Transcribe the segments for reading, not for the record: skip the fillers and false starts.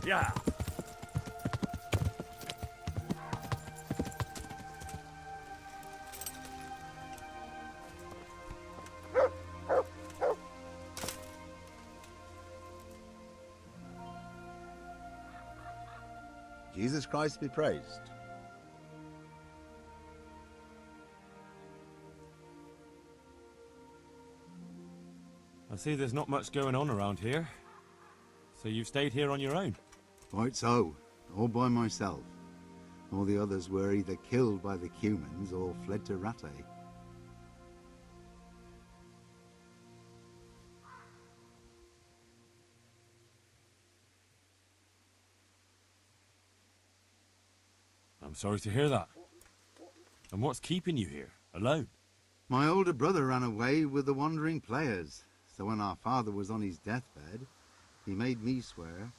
Yeah. Jesus Christ be praised. I see there's not much going on around here. So you've stayed here on your own? Quite so, all by myself. All the others were either killed by the Cumans or fled to Rattay. I'm sorry to hear that. And what's keeping you here, alone? My older brother ran away with the wandering players, so when our father was on his deathbed, he made me swear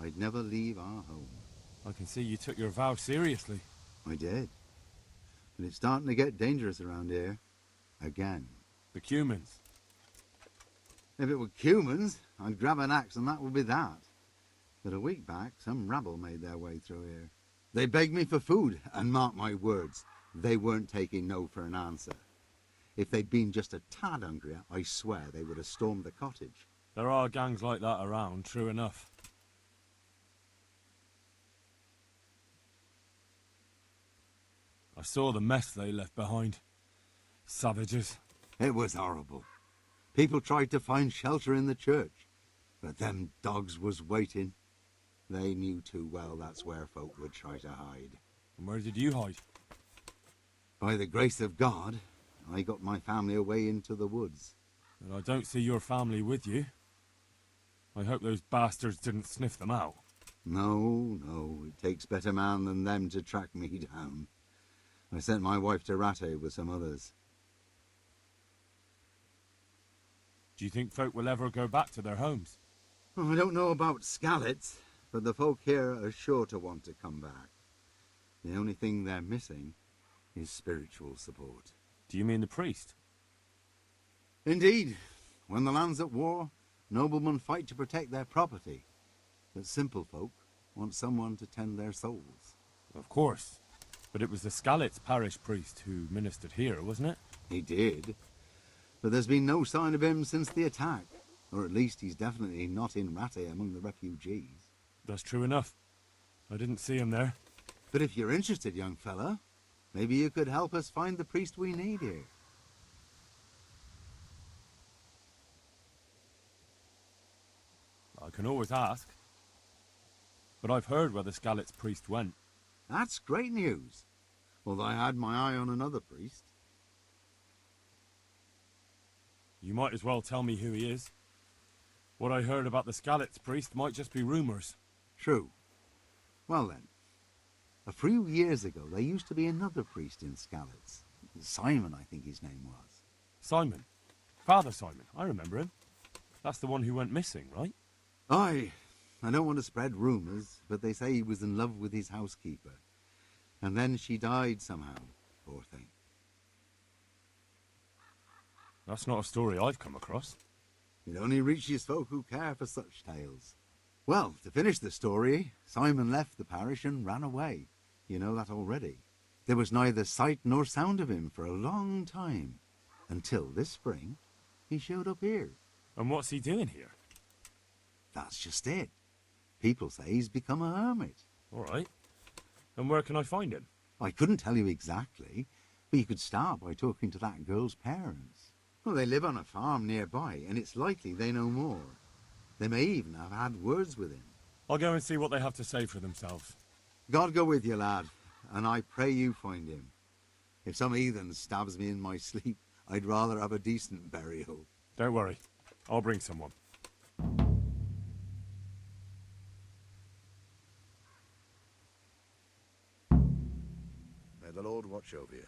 I'd never leave our home. I can see you took your vow seriously. I did. But it's starting to get dangerous around here. Again. The Cumans. If it were Cumans, I'd grab an axe and that would be that. But a week back, some rabble made their way through here. They begged me for food, and mark my words, they weren't taking no for an answer. If they'd been just a tad hungrier, I swear they would have stormed the cottage. There are gangs like that around, true enough. I saw the mess they left behind. Savages. It was horrible. People tried to find shelter in the church, but them dogs was waiting. They knew too well that's where folk would try to hide. And where did you hide? By the grace of God, I got my family away into the woods. And I don't see your family with you. I hope those bastards didn't sniff them out. No, it takes better man than them to track me down. I sent my wife to Rattay with some others. Do you think folk will ever go back to their homes? I don't know about Scallets, but the folk here are sure to want to come back. The only thing they're missing is spiritual support. Do you mean the priest? Indeed. When the land's at war, noblemen fight to protect their property. But simple folk want someone to tend their souls. Of course. But it was the Scallets parish priest who ministered here, wasn't it? He did. But there's been no sign of him since the attack. Or at least he's definitely not in Rattay among the refugees. That's true enough. I didn't see him there. But if you're interested, young fella, maybe you could help us find the priest we need here. I can always ask. But I've heard where the Scallets priest went. That's great news. Although I had my eye on another priest. You might as well tell me who he is. What I heard about the Scallets priest might just be rumours. True. Well then, a few years ago there used to be another priest in Scallets. Simon, I think his name was. Simon? Father Simon, I remember him. That's the one who went missing, right? Aye. I don't want to spread rumours, but they say he was in love with his housekeeper. And then she died somehow, poor thing. That's not a story I've come across. It only reaches folk who care for such tales. Well, to finish the story, Simon left the parish and ran away. You know that already. There was neither sight nor sound of him for a long time. Until this spring, he showed up here. And what's he doing here? That's just it. People say he's become a hermit. All right. And where can I find him? I couldn't tell you exactly, but you could start by talking to that girl's parents. Well, they live on a farm nearby, and it's likely they know more. They may even have had words with him. I'll go and see what they have to say for themselves. God go with you, lad, and I pray you find him. If some heathen stabs me in my sleep, I'd rather have a decent burial. Don't worry. I'll bring someone. May the Lord watch over you.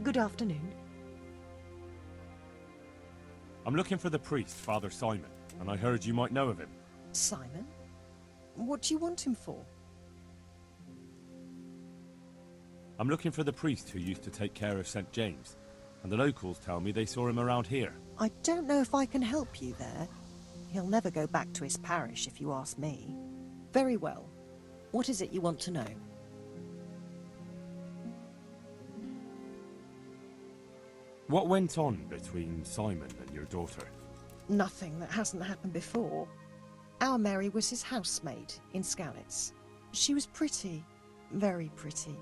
Good afternoon. I'm looking for the priest, Father Simon, and I heard you might know of him. Simon? What do you want him for? I'm looking for the priest who used to take care of St. James, and the locals tell me they saw him around here. I don't know if I can help you there. He'll never go back to his parish, if you ask me. Very well. What is it you want to know? What went on between Simon and your daughter? Nothing that hasn't happened before. Our Mary was his housemaid in Skalitz. She was pretty, very pretty.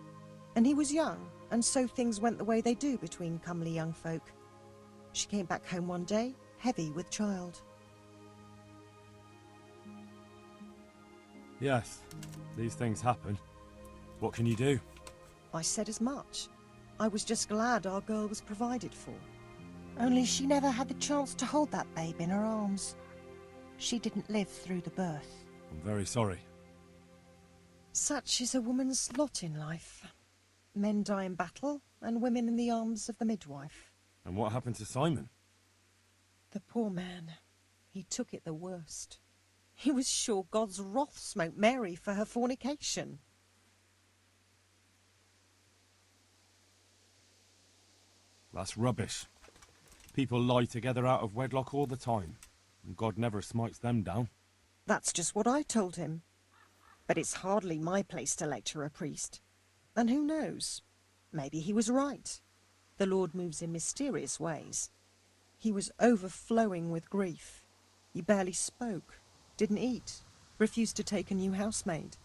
And he was young, and so things went the way they do between comely young folk. She came back home one day, heavy with child. Yes, these things happen. What can you do? I said as much. I was just glad our girl was provided for. Only she never had the chance to hold that babe in her arms. She didn't live through the birth. I'm very sorry. Such is a woman's lot in life. Men die in battle, and women in the arms of the midwife. And what happened to Simon? The poor man. He took it the worst. He was sure God's wrath smote Mary for her fornication. That's rubbish. People lie together out of wedlock all the time, and God never smites them down. That's just what I told him. But it's hardly my place to lecture a priest. And who knows? Maybe he was right. The Lord moves in mysterious ways. He was overflowing with grief. He barely spoke, didn't eat, refused to take a new housemaid.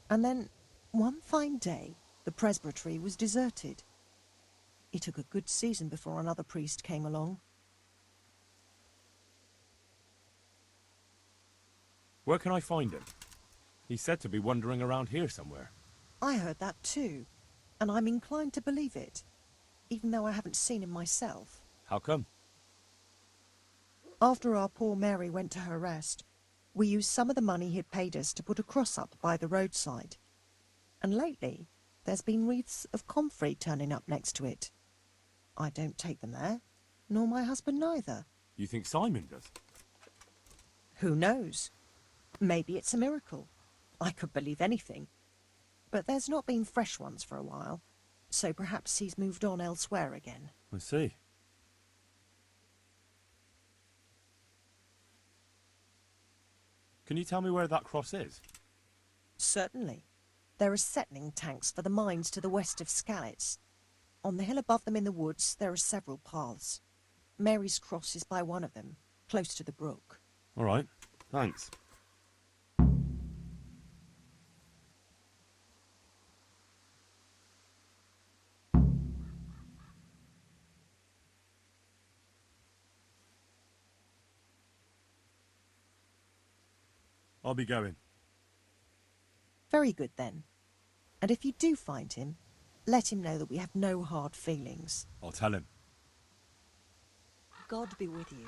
And then, one fine day, the presbytery was deserted. It took a good season before another priest came along. Where can I find him? He's said to be wandering around here somewhere. I heard that too, and I'm inclined to believe it, even though I haven't seen him myself. How come? After our poor Mary went to her rest, we used some of the money he'd paid us to put a cross up by the roadside. And lately, there's been wreaths of comfrey turning up next to it. I don't take them there, nor my husband neither. You think Simon does? Who knows? Maybe it's a miracle. I could believe anything. But there's not been fresh ones for a while, so perhaps he's moved on elsewhere again. I see. Can you tell me where that cross is? Certainly. There are settling tanks for the mines to the west of Skalitz. On the hill above them in the woods, there are several paths. Mary's cross is by one of them, close to the brook. All right, thanks. I'll be going. Very good, then. And if you do find him, let him know that we have no hard feelings. I'll tell him. God be with you.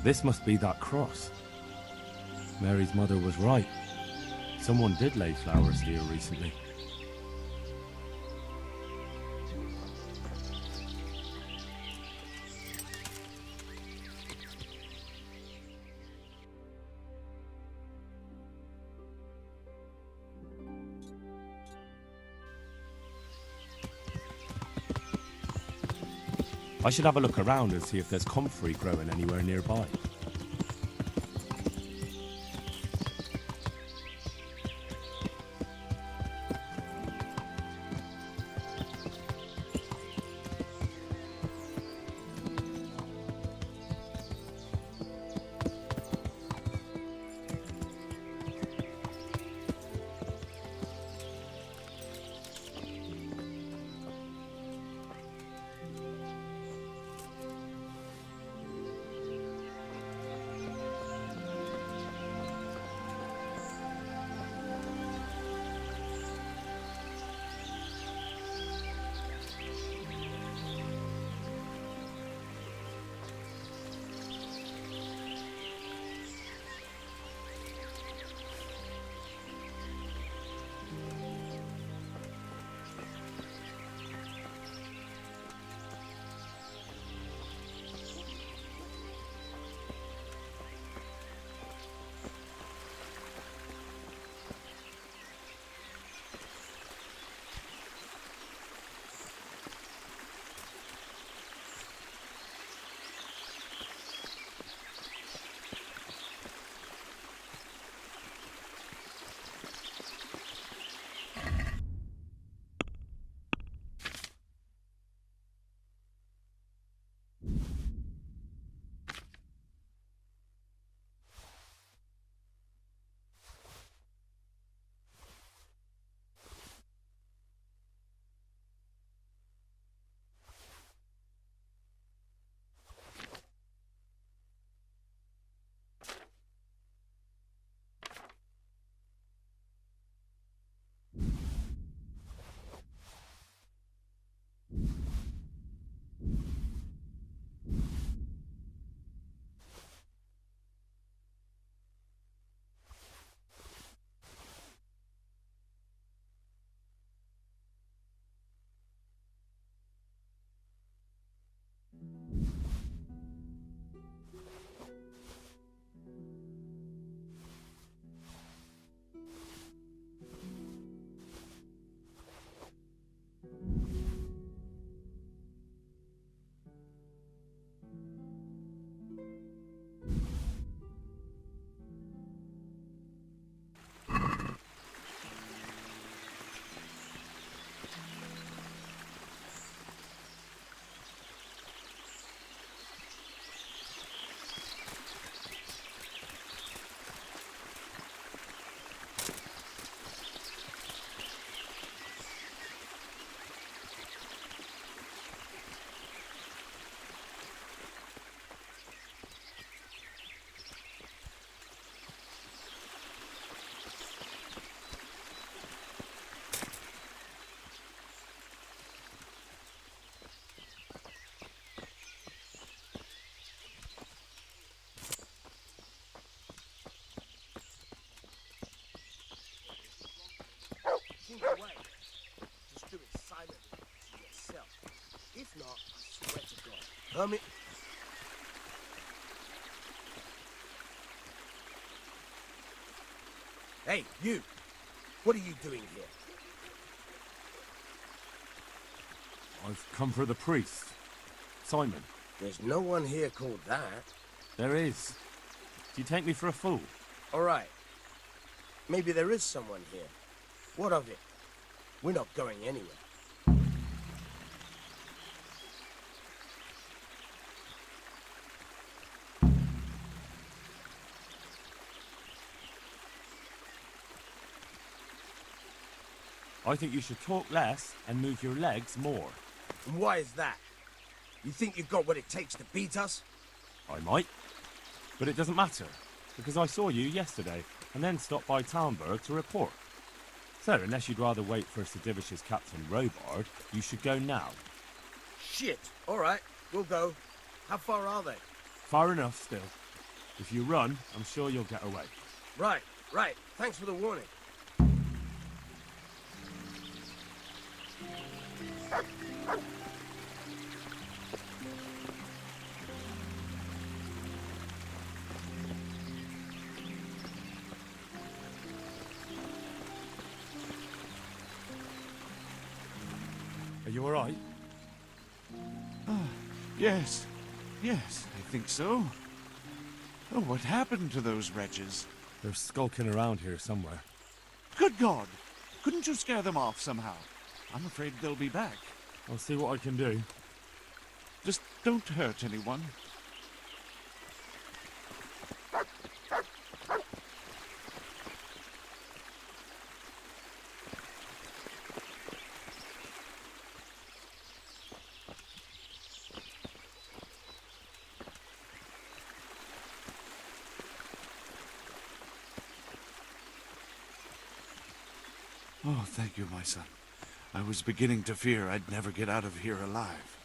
This must be that cross. Mary's mother was right. Someone did lay flowers here recently. I should have a look around and see if there's comfrey growing anywhere nearby. Hermit. Hey, you! What are you doing here? I've come for the priest. Simon. There's no one here called that. There is. Do you take me for a fool? All right. Maybe there is someone here. What of it? We're not going anywhere. I think you should talk less and move your legs more. And why is that? You think you've got what it takes to beat us? I might. But it doesn't matter, because I saw you yesterday, and then stopped by Talmberg to report. So, unless you'd rather wait for Sir Divish's Captain Robard, you should go now. Shit! All right, we'll go. How far are they? Far enough, still. If you run, I'm sure you'll get away. Right. Thanks for the warning. Are you all right? Yes, I think so. Oh, what happened to those wretches? They're skulking around here somewhere. Good God! Couldn't you scare them off somehow? I'm afraid they'll be back. I'll see what I can do. Just don't hurt anyone. Oh, thank you, my son. I was beginning to fear I'd never get out of here alive.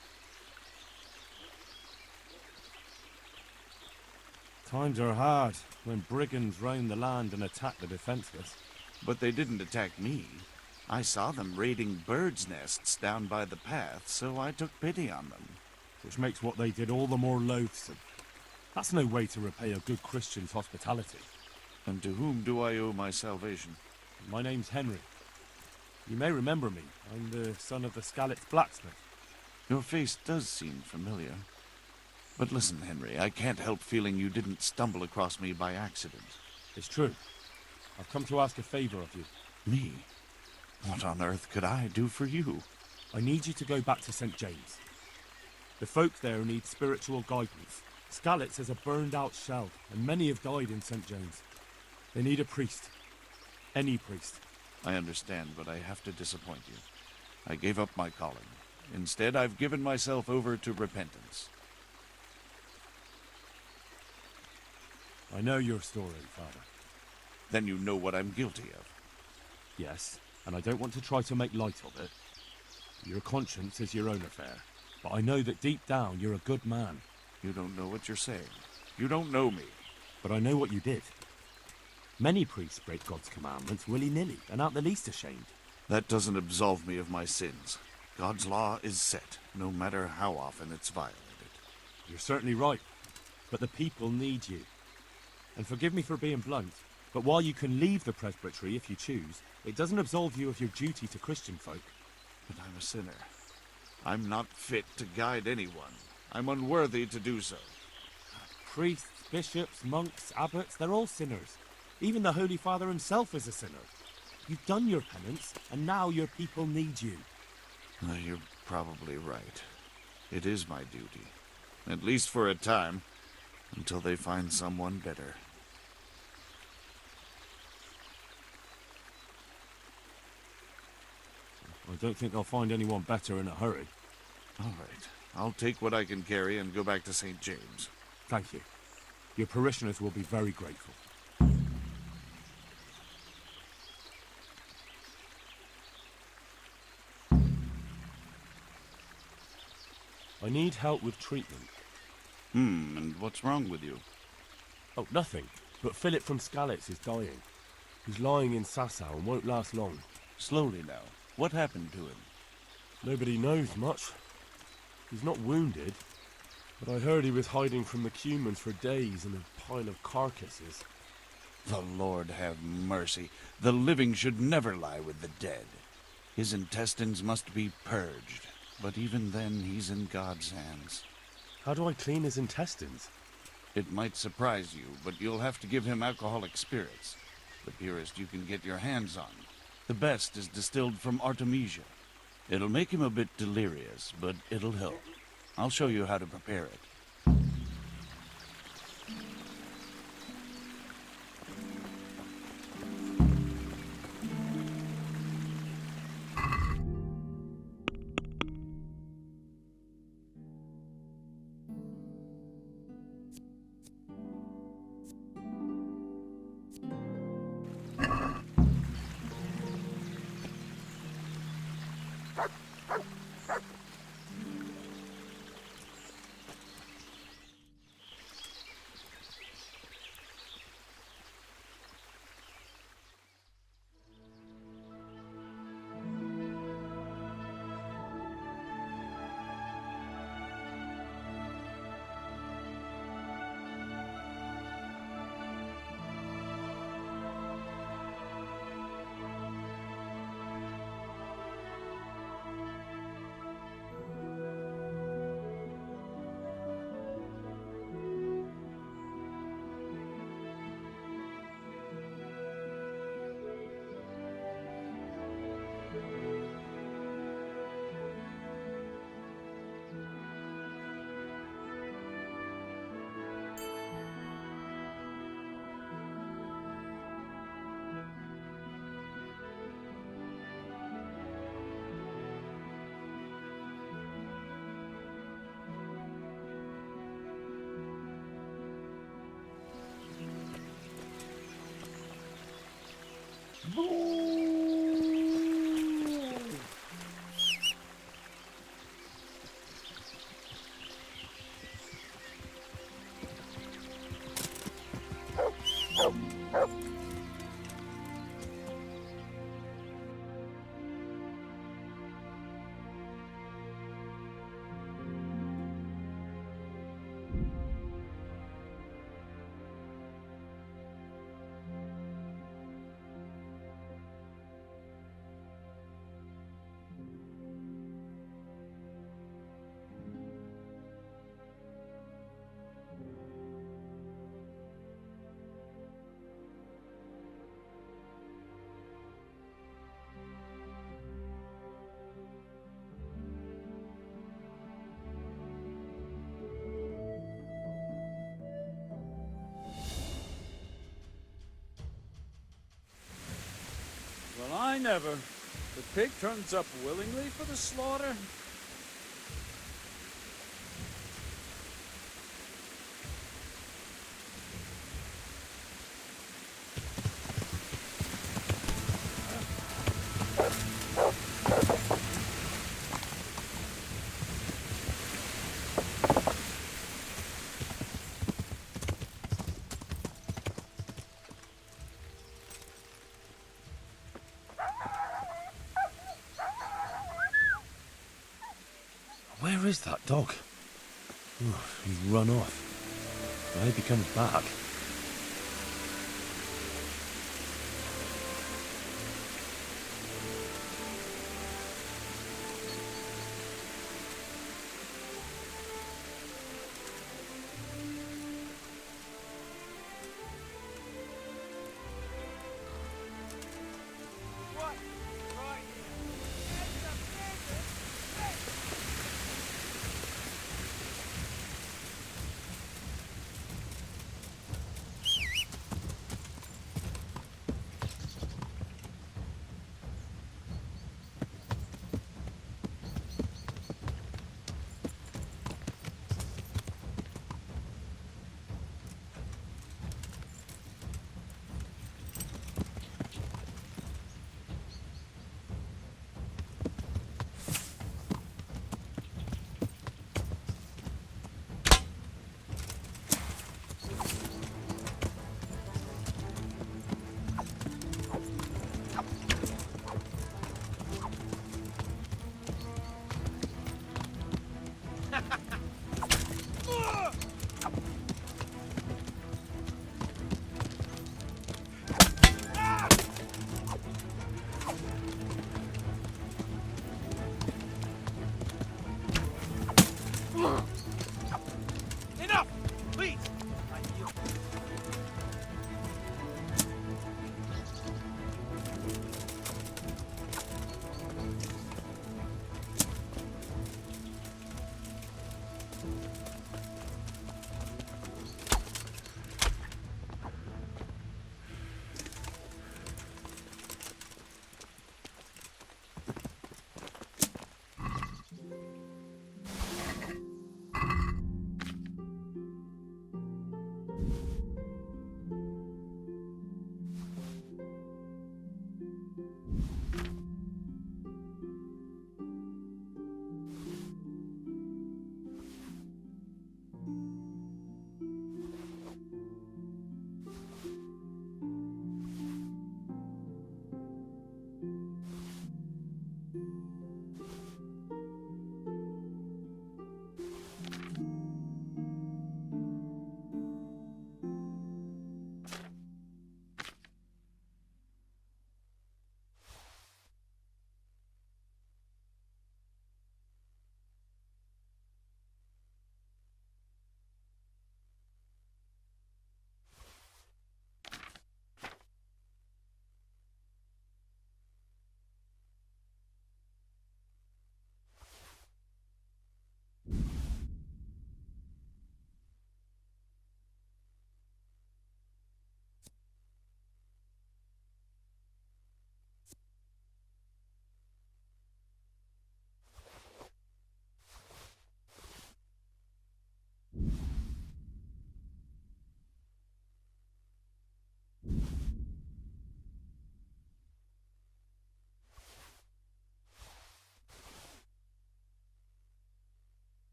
Times are hard when brigands roam the land and attack the defenseless. But they didn't attack me. I saw them raiding birds' nests down by the path, so I took pity on them. Which makes what they did all the more loathsome. That's no way to repay a good Christian's hospitality. And to whom do I owe my salvation? My name's Henry. You may remember me. I'm the son of the Skalitz blacksmith. Your face does seem familiar. But listen, Henry, I can't help feeling you didn't stumble across me by accident. It's true. I've come to ask a favor of you. Me? What on earth could I do for you? I need you to go back to St. James. The folk there need spiritual guidance. Skalitz is a burned-out shell, and many have died in St. James. They need a priest. Any priest. I understand, but I have to disappoint you. I gave up my calling. Instead, I've given myself over to repentance. I know your story, Father. Then you know what I'm guilty of. Yes, and I don't want to try to make light of it. Your conscience is your own affair, but I know that deep down you're a good man. You don't know what you're saying. You don't know me. But I know what you did. Many priests break God's commandments willy-nilly and aren't the least ashamed. That doesn't absolve me of my sins. God's law is set, no matter how often it's violated. You're certainly right, but the people need you. And forgive me for being blunt, but while you can leave the presbytery if you choose, it doesn't absolve you of your duty to Christian folk. But I'm a sinner. I'm not fit to guide anyone. I'm unworthy to do so. Priests, bishops, monks, abbots, they're all sinners. Even the Holy Father himself is a sinner. You've done your penance, and now your people need you. You're probably right. It is my duty. At least for a time, until they find someone better. I don't think I'll find anyone better in a hurry. All right. I'll take what I can carry and go back to St. James. Thank you. Your parishioners will be very grateful. I need help with treatment. And what's wrong with you? Oh, nothing. But Philip from Skalitz is dying. He's lying in Sasau and won't last long. Slowly now. What happened to him? Nobody knows much. He's not wounded. But I heard he was hiding from the humans for days in a pile of carcasses. The Lord have mercy. The living should never lie with the dead. His intestines must be purged, but even then he's in God's hands. How do I clean his intestines? It might surprise you, but you'll have to give him alcoholic spirits. The purest you can get your hands on. The best is distilled from Artemisia. It'll make him a bit delirious, but it'll help. I'll show you how to prepare it. Well, I never. The pig turns up willingly for the slaughter? Where is that dog? Oh, he's run off. I hope he comes back.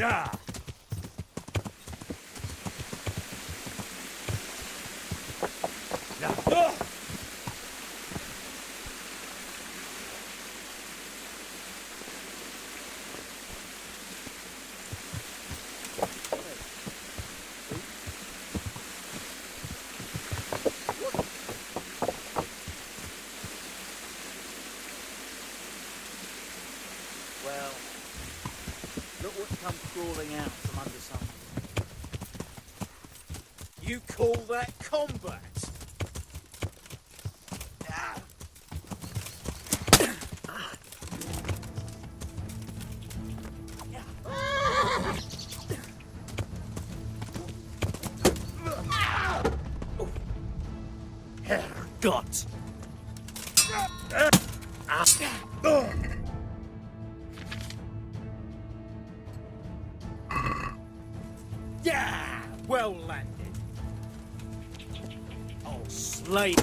Yeah! Yeah. Well, look what comes crawling out from under something. You call that combat? Herrgott! Yeah! Well landed. I'll slay.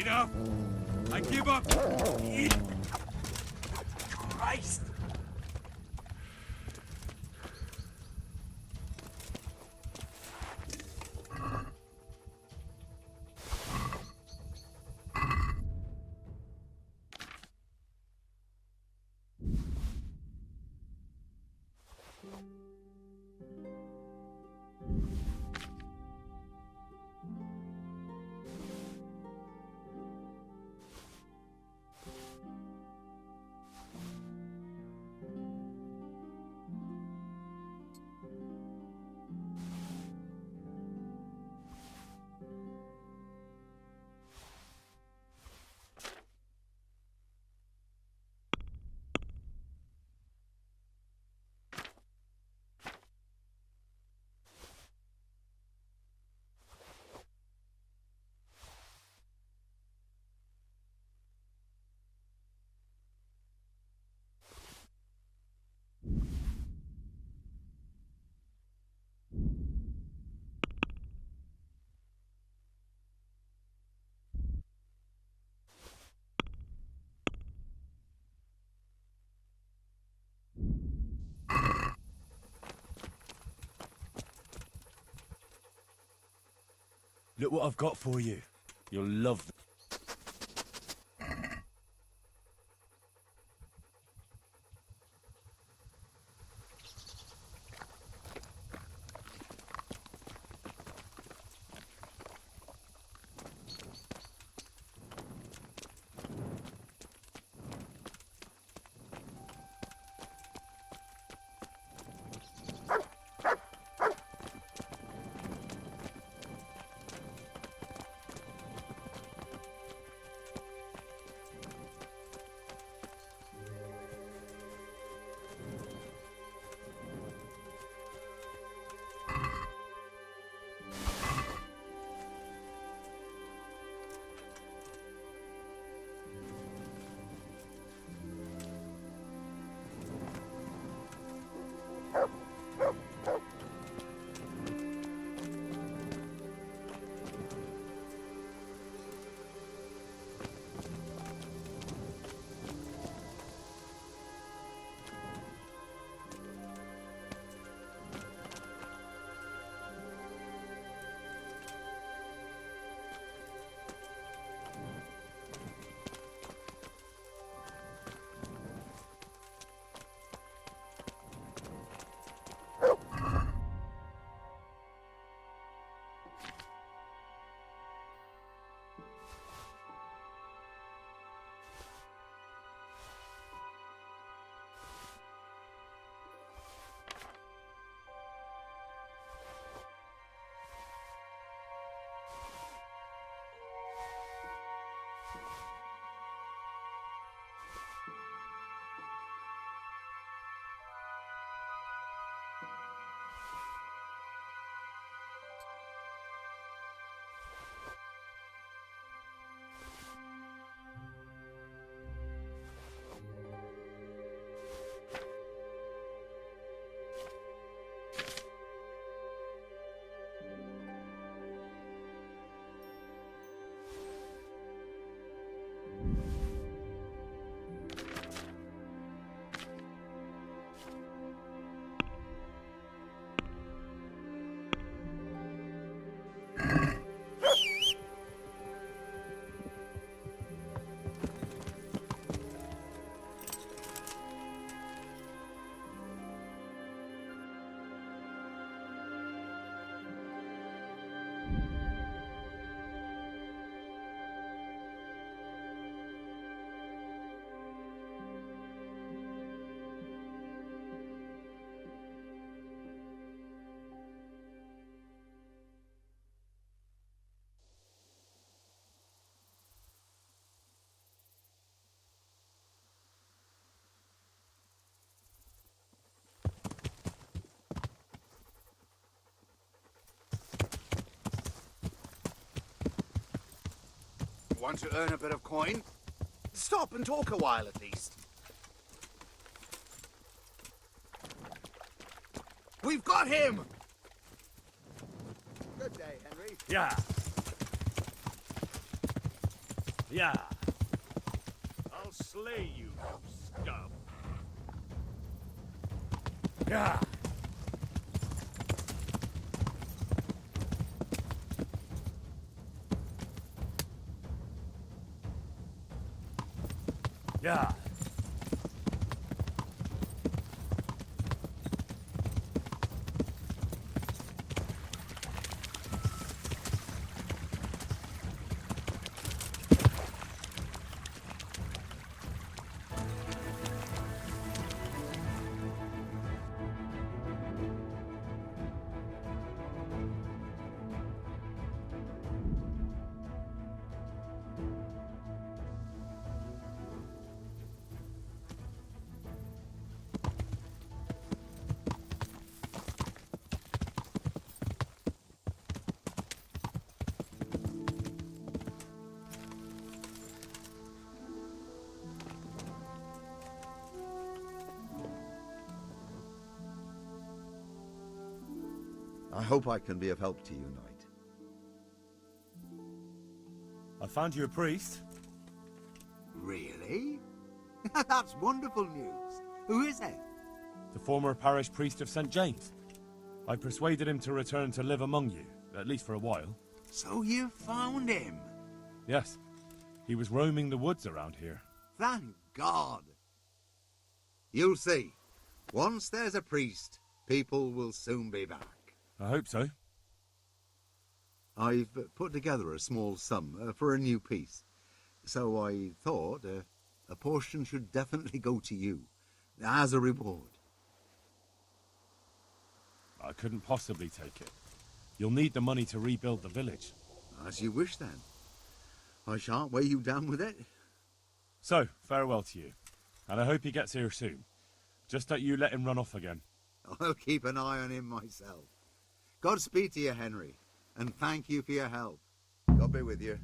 Enough! I give up! Christ! Look what I've got for you. You'll love them. Want to earn a bit of coin? Stop and talk a while at least. We've got him! Good day, Henry. Yeah. Yeah. I'll slay you, you scum. Yeah. Yeah. I hope I can be of help to you, Knight. I found you a priest. Really? That's wonderful news. Who is it? The former parish priest of St. James. I persuaded him to return to live among you, at least for a while. So you found him? Yes. He was roaming the woods around here. Thank God. You'll see. Once there's a priest, people will soon be back. I hope so. I've put together a small sum for a new piece. So I thought a portion should definitely go to you, as a reward. I couldn't possibly take it. You'll need the money to rebuild the village. As you wish, then. I shan't weigh you down with it. So, farewell to you. And I hope he gets here soon. Just don't you let him run off again. I'll keep an eye on him myself. Godspeed to you, Henry, and thank you for your help. God be with you.